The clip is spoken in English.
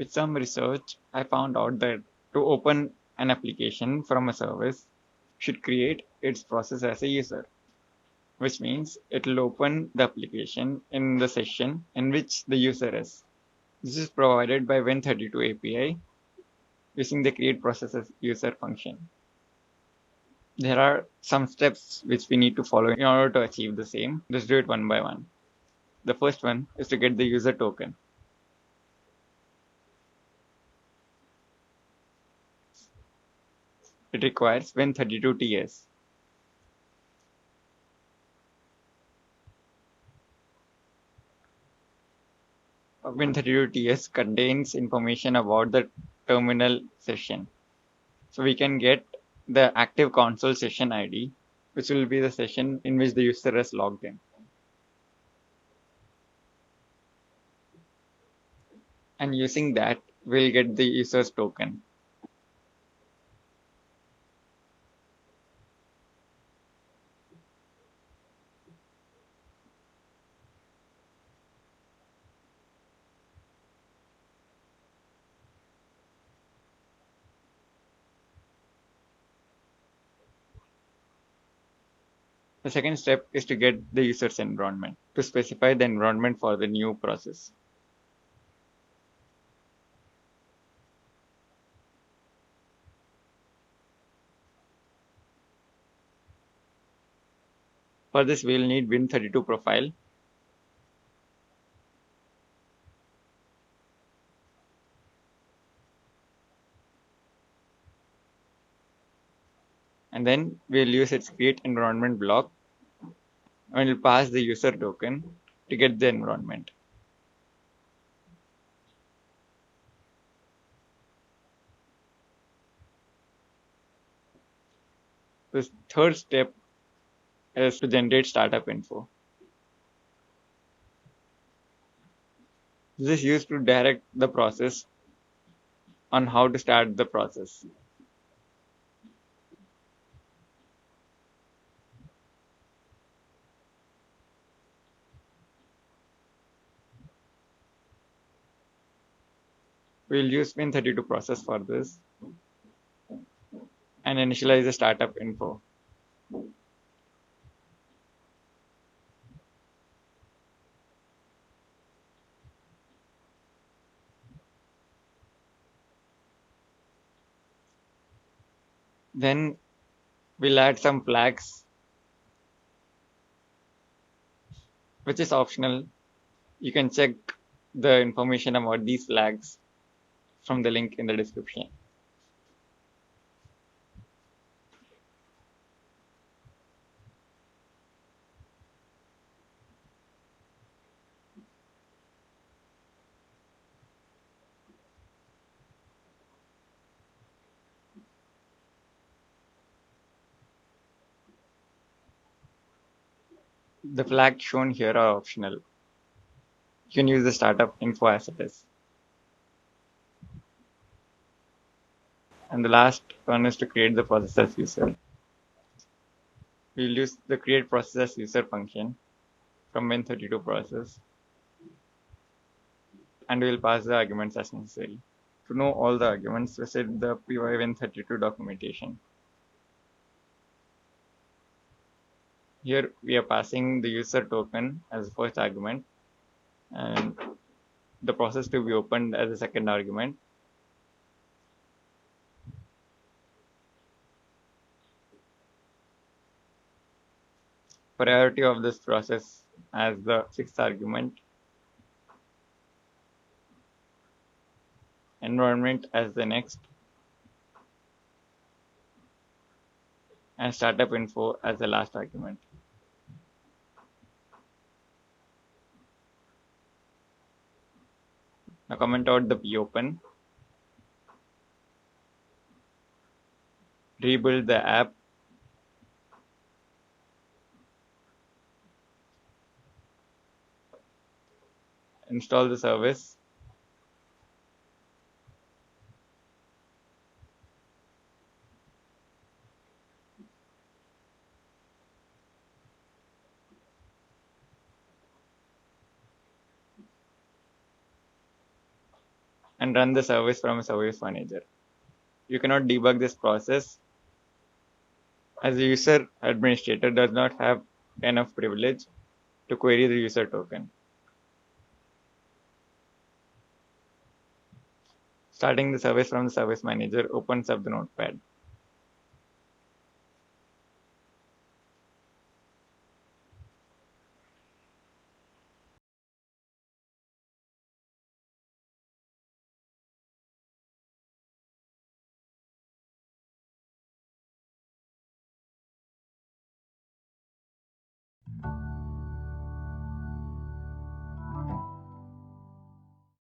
With some research, I found out that to open an application from a service should create its process as a user, which means it will open the application in the session in which the user is. This is provided by Win32 API using the create process as user function. There are some steps which we need to follow in order to achieve the same. Let's do it one by one. The first one is to get the user token. It requires Win32TS. Win32TS contains information about the terminal session. So we can get the active console session ID, which will be the session in which the user has logged in. And using that, we'll get the user's token. The second step is to get the user's environment, to specify the environment for the new process. For this, we'll need Win32 profile. And then we'll use its create environment block and we'll pass the user token to get the environment. The third step is to generate startup info. This is used to direct the process on how to start the process. We'll use Win32 process for this and initialize the startup info. Then we'll add some flags, which is optional. You can check the information about these flags from the link in the description. The flags shown here are optional. You can use the startup info as it is. And the last one is to create the process as user. We'll use the create process as user function from Win32 process and we'll pass the arguments as necessary. To know all the arguments, visit the PyWin32 documentation. Here we are passing the user token as the first argument and the process to be opened as a second argument. Priority of this process as the sixth argument. Environment as the next. And startup info as the last argument. Now comment out the popen. Rebuild the app. Install the service. and run the service from a service manager. You cannot debug this process as the user administrator does not have enough privilege to query the user token. Starting the service from the service manager opens up the notepad.